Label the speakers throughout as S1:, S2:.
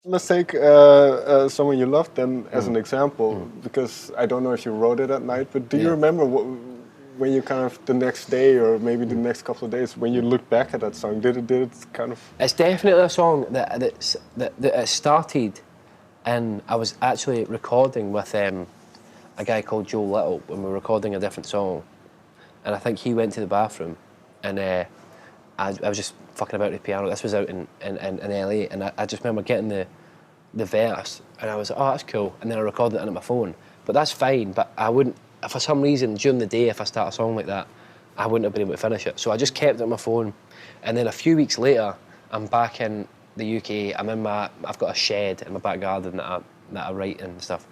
S1: let's take someone you loved then as an example, because I don't know if you wrote it at night, but do you
S2: Yeah.
S1: remember when you kind of the next day or maybe the next couple of days when you look back at that song, did it kind of?
S2: It's definitely a song that it started, and I was actually recording with a guy called Joe Little when we were recording a different song, and I think he went to the bathroom, and I was just fucking about with the piano. This was out in LA, and I just remember getting the verse, and I was like, oh, that's cool, and then I recorded it on my phone. But that's fine, but I wouldn't, for some reason, during the day, if I start a song like that, I wouldn't have been able to finish it. So I just kept it on my phone, and then a few weeks later, I'm back in the UK. I've got a shed in my back garden that I write in and stuff.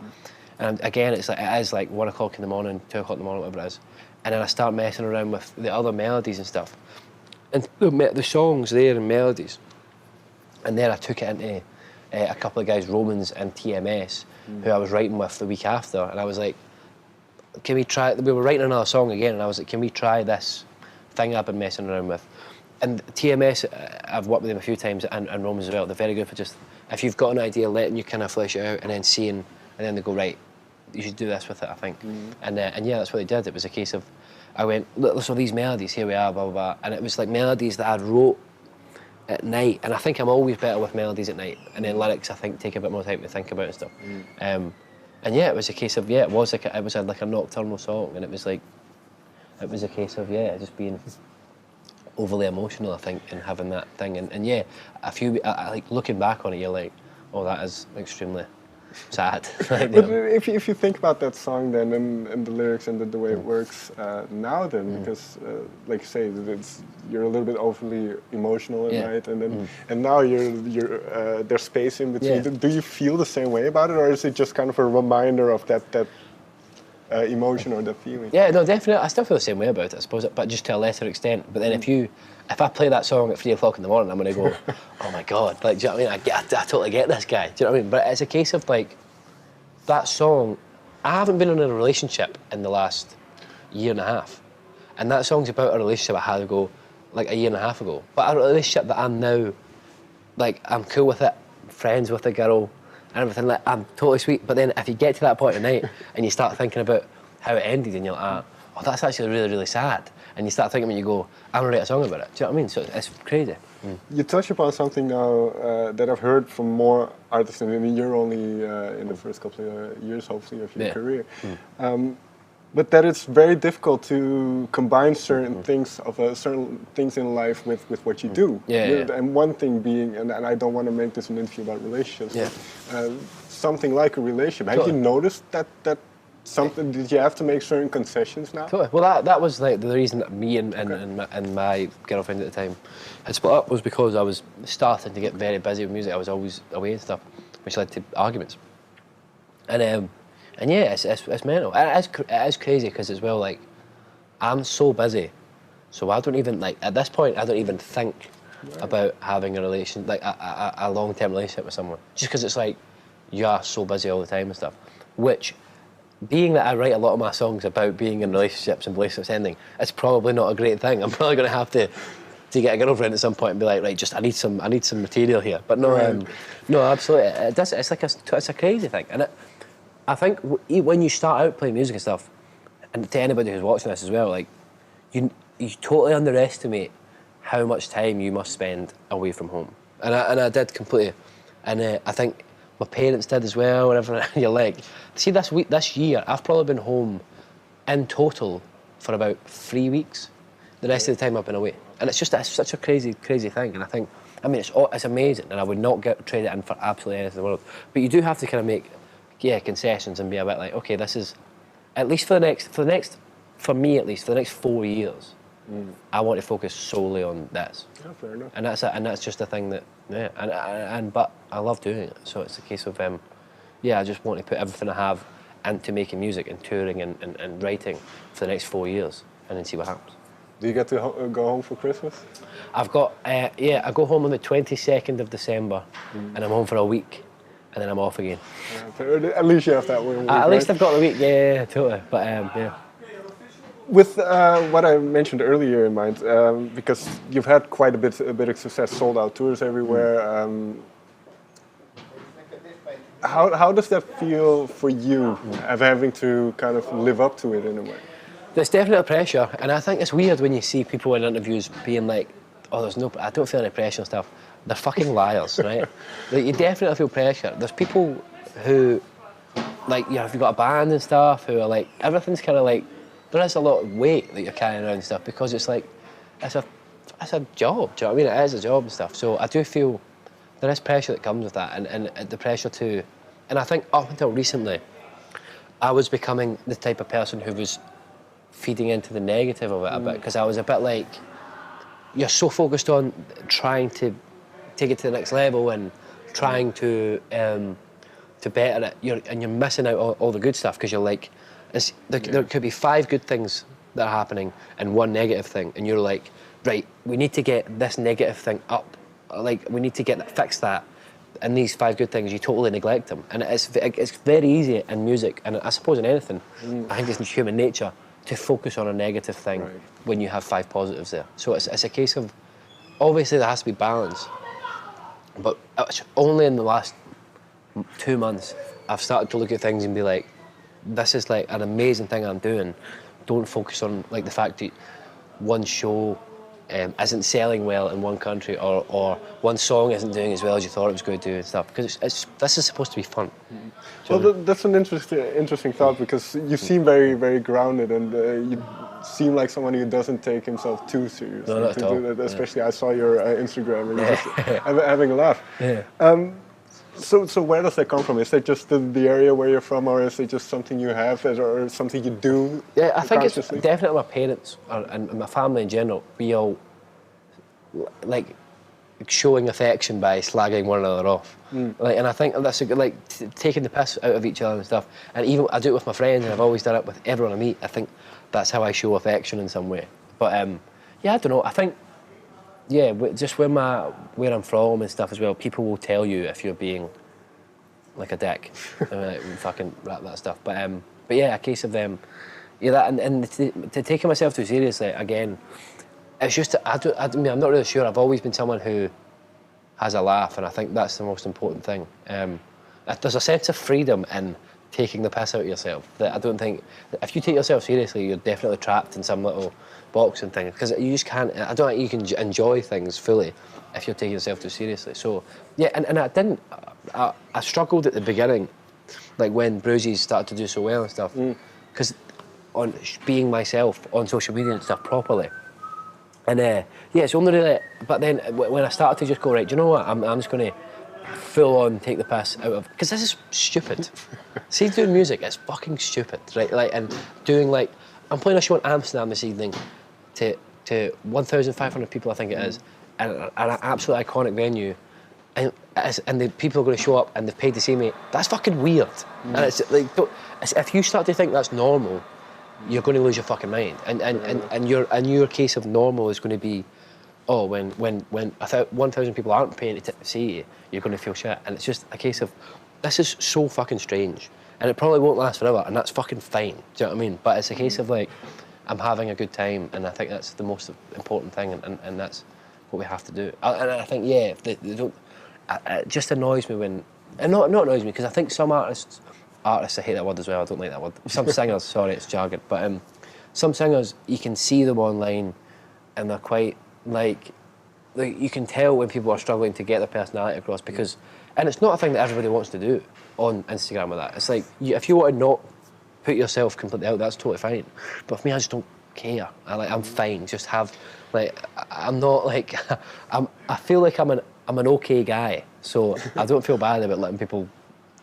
S2: And again, it is like 1 o'clock in the morning, 2 o'clock in the morning, whatever it is. And then I start messing around with the other melodies and stuff. And the songs there and melodies. And then I took it into a couple of guys, Romans and TMS, who I was writing with the week after. And I was like, can we try, we were writing another song again, and I was like, can we try this thing I've been messing around with? And TMS, I've worked with them a few times, and Romans as well. They're very good for just, if you've got an idea, letting you kind of flesh it out, and then seeing, and then they go, right, you should do this with it, I think. And yeah, that's what they did. It was a case of, I went, look, so these melodies, here we are, blah, blah, blah. And it was like melodies that I'd wrote at night, and I think I'm always better with melodies at night, and then lyrics I think take a bit more time to think about and stuff. And yeah, it was a case of, yeah, it was like a nocturnal song, and it was a case of, yeah, just being overly emotional, I think, and having that thing, and yeah, like looking back on it, you're like, oh, that is extremely sad. Like,
S1: But if you think about that song then and the lyrics and the way it works now then, because like you say, you're a little bit overly emotional at night, and then and now you're there's space in between.
S2: Yeah.
S1: Do you feel the same way about it, or is it just kind of a reminder of that emotion or that feeling?
S2: Yeah, no, definitely. I still feel the same way about it, I suppose, but just to a lesser extent. But then if I play that song at 3 o'clock in the morning, I'm going to go, oh my God, like, do you know what I mean? I totally get this guy, do you know what I mean? But it's a case of, like, that song, I haven't been in a relationship in the last year and a half. And that song's about a relationship I had to go, like, a year and a half ago. But a relationship that I'm now, like, I'm cool with it, friends with the girl, and everything, like, I'm totally sweet. But then if you get to that point of night and you start thinking about how it ended, and you're like, oh, that's actually really, really sad. And you start thinking when you go, I'm gonna write a song about it. Do you know what I mean? So it's crazy.
S1: You touch upon something now that I've heard from more artists, and you're only in the first couple of years, hopefully, of your career. But that it's very difficult to combine certain things certain things in life with what you do. And one thing being, and I don't want to make this an interview about relationships, but, something like a relationship. Have you noticed that something? Did you have to make certain concessions now?
S2: Totally. Well, that was like the reason that me and my girlfriend at the time had split up, was because I was starting to get very busy with music. I was always away and stuff, which led to arguments. And yeah, it's mental. It is crazy because as well, like, I'm so busy, so I don't even, like, at this point, I don't even think about having a relation, like a long-term relationship with someone, just because it's like you are so busy all the time and stuff. Which, being that I write a lot of my songs about being in relationships and relationships ending, it's probably not a great thing. I'm probably going to have to get a girlfriend at some point and be like, right, just I need some material here. But no, no, absolutely, it does. It's like it's a crazy thing, and I think when you start out playing music and stuff, and to anybody who's watching this as well, like, you totally underestimate how much time you must spend away from home, and I did completely, and I think my parents did as well. Whatever. You're like, see, this year, I've probably been home in total for about 3 weeks. The rest of the time I've been away, and it's such a crazy thing. And I think, I mean, it's amazing, and I would not trade it in for absolutely anything in the world. But you do have to kind of make concessions and be a bit like, okay, this is, at least for me at least, for the next 4 years, I want to focus solely on this.
S1: Yeah, fair enough.
S2: And that's just a thing that, but I love doing it. So it's a case of, I just want to put everything I have into making music and touring and writing for the next 4 years, and then see what happens.
S1: Do you get to go home for Christmas?
S2: I've got, I go home on the 22nd of December, and I'm home for a week, and then I'm off again.
S1: At least you have that one week,
S2: at least I've got the week, yeah, totally. But yeah.
S1: With what I mentioned earlier in mind, because you've had quite a bit of success, sold out tours everywhere. how does that feel for you, of having to kind of live up to it in a way?
S2: There's definitely pressure, and I think it's weird when you see people in interviews being like, "Oh, I don't feel any pressure and stuff." They're fucking liars, right? Like, you definitely feel pressure. There's people who, like, you know, if you've got a band and stuff, who are like, everything's kind of like, there is a lot of weight that you're carrying around and stuff, because it's like, it's a job. Do you know what I mean? It is a job and stuff. So I do feel there is pressure that comes with that, and the pressure to, and I think up until recently, I was becoming the type of person who was feeding into the negative of it a bit, because I was a bit like, you're so focused on trying to take it to the next level and trying to better it, you're missing out all the good stuff, because you're like, there could be 5 good things that are happening and 1 negative thing, and you're like, right, we need to get this negative thing up, like we need to fix that, and these 5 good things, you totally neglect them, and it's very easy in music, and I suppose in anything. I think it's human nature to focus on a negative thing when you have 5 positives there. So it's a case of, obviously there has to be balance, but it's only in the last 2 months I've started to look at things and be like, this is like an amazing thing I'm doing. Don't focus on like the fact that one show isn't selling well in one country, or one song isn't doing as well as you thought it was going to do and stuff, because this is supposed to be fun.
S1: Well, that's an interesting thought, because you seem very, very grounded, and you seem like someone who doesn't take himself too seriously.
S2: No, not at all.
S1: Especially, I saw your Instagram, and you're just having a laugh.
S2: Yeah.
S1: So where does that come from? Is that just the area where you're from, or is it just something you have, or something you do?
S2: Yeah, I think it's definitely my parents and my family in general. We all like showing affection by slagging one another off. Like, and I think that's taking the piss out of each other and stuff. And even I do it with my friends, and I've always done it with everyone I meet. I think that's how I show affection in some way. But yeah, I don't know. I think, yeah, just where I'm from and stuff as well, people will tell you if you're being like a dick. Like, fucking rap that stuff. But yeah, a case of them, yeah, that and to taking myself too seriously again. It's just I mean, I'm not really sure. I've always been someone who has a laugh, and I think that's the most important thing. There's a sense of freedom in taking the piss out of yourself that I don't think, if you take yourself seriously, you're definitely trapped in some little box and thing, because you just can't. I don't think you can enjoy things fully if you're taking yourself too seriously. So yeah, and I didn't. I struggled at the beginning, like when Bruises started to do so well and stuff, because on being myself on social media and stuff properly. And yeah, it's only really, but then when I started to just go, right, do you know what, I'm just going to full on take the piss out of, because this is stupid. See, doing music, it's fucking stupid, right? Like, and doing like, I'm playing a show in Amsterdam this evening to 1,500 people, I think it is, and an absolute iconic venue, and the people are going to show up and they've paid to see me. That's fucking weird. And it's like, if you start to think that's normal, you're going to lose your fucking mind, and your case of normal is going to be, oh, when 1,000 people aren't paying to see you, you're going to feel shit, and it's just a case of, this is so fucking strange, and it probably won't last forever, and that's fucking fine. Do you know what I mean? But it's a case of like, I'm having a good time, and I think that's the most important thing, and that's what we have to do. And I think, yeah, they don't. It just annoys me when, and not annoys me, because I think some artists, I hate that word as well, I don't like that word. Some singers, sorry, it's jargon, but some singers, you can see them online and they're quite, like you can tell when people are struggling to get their personality across, because, and it's not a thing that everybody wants to do on Instagram or that. It's like, if you want to not put yourself completely out, that's totally fine. But for me, I just don't care. I'm fine, just have, like, I'm not like, I feel like I'm an okay guy, so I don't feel bad about letting people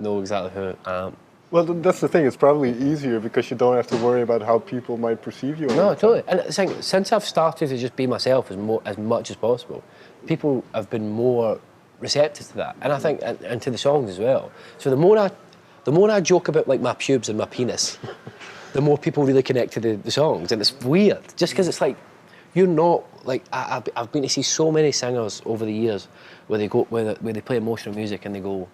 S2: know exactly who I am.
S1: Well, that's the thing. It's probably easier because you don't have to worry about how people might perceive you.
S2: No, totally. And it's like, since I've started to just be myself as much as possible, people have been more receptive to that, and I think, and to the songs as well. So the more I joke about like my pubes and my penis, the more people really connect to the songs, and it's weird. Just because it's like, you're not like, I've been to see so many singers over the years where they play emotional music and they go,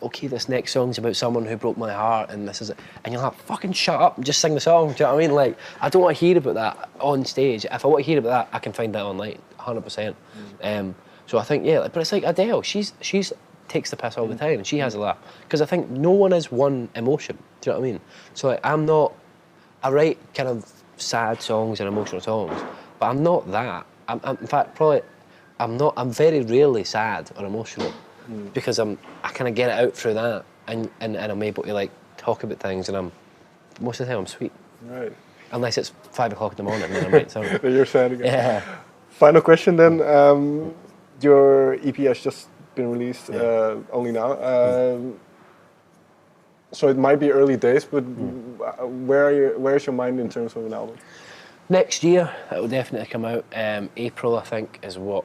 S2: okay, this next song's about someone who broke my heart, and this is it. And you're like, fucking shut up and just sing the song. Do you know what I mean? Like, I don't want to hear about that on stage. If I want to hear about that, I can find that online, 100%. So I think, yeah, but it's like Adele. She's takes the piss all the time, and she has a laugh. Because I think no one is one emotion. Do you know what I mean? So like, I write kind of sad songs and emotional songs, but I'm not that. In fact, probably, I'm very rarely sad or emotional, because I kind of get it out through that, and I'm able to like talk about things, and most of the time I'm sweet.
S1: Right.
S2: Unless it's 5 o'clock in the morning, then I'm right. So
S1: Then you're sad again.
S2: yeah.
S1: Final question then. Your EP has just been released only now. So it might be early days, but where's your mind in terms of an album?
S2: Next year, it will definitely come out. April, I think, is what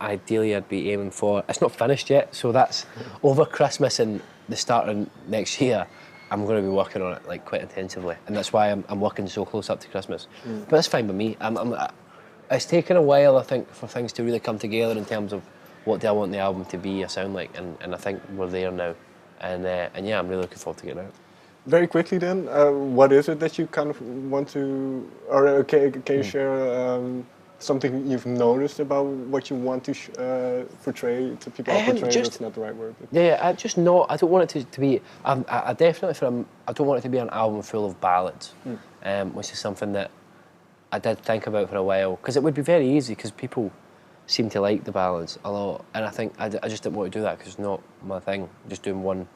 S2: ideally I'd be aiming for. It's not finished yet, so that's over Christmas and the start of next year. I'm going to be working on it like quite intensively, and that's why I'm working so close up to Christmas. But that's fine with me. It's taken a while, I think, for things to really come together in terms of what do I want the album to be or sound like, and I think we're there now. And yeah, I'm really looking forward to getting out.
S1: Very quickly then, what is it that you kind of want to, or can you share something you've noticed about what you want to portray to people? Portray, that's not the right word. But.
S2: Yeah, I don't want it to be. I definitely I don't want it to be an album full of ballads, which is something that I did think about for a while, because it would be very easy, because people seem to like the ballads a lot, and I think I just didn't want to do that, because it's not my thing. I'm just doing one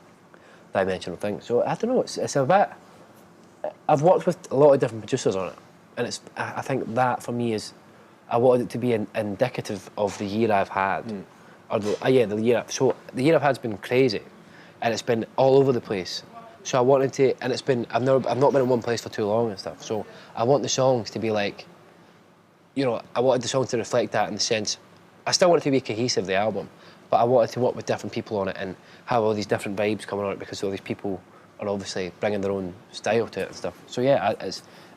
S2: dimensional thing. So I don't know. It's a bit. I've worked with a lot of different producers on it, and I think that for me is. I wanted it to be indicative of the year I've had, or the year. So the year I've had's been crazy, and it's been all over the place. So I wanted to, and it's been I've not been in one place for too long and stuff. So I want the songs to be like, I wanted the songs to reflect that in the sense. I still want it to be cohesive, the album, but I wanted to work with different people on it and have all these different vibes coming on it, because all these people are obviously bringing their own style to it and stuff. So yeah,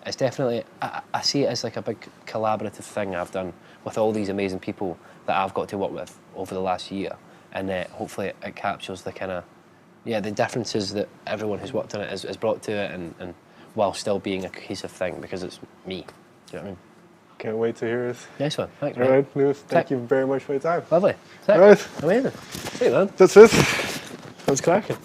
S2: it's definitely, I see it as like a big collaborative thing I've done with all these amazing people that I've got to work with over the last year, and hopefully it captures the kind of, the differences that everyone who's worked on it has brought to it, and while still being a cohesive thing, because it's me. Do you know what I mean?
S1: Can't wait to hear it.
S2: Nice one. Thanks,
S1: man. All right, Lewis, thank you very much for your time.
S2: Lovely.
S1: All right.
S2: Amazing. See you, man.
S1: That's it.
S2: That was cracking.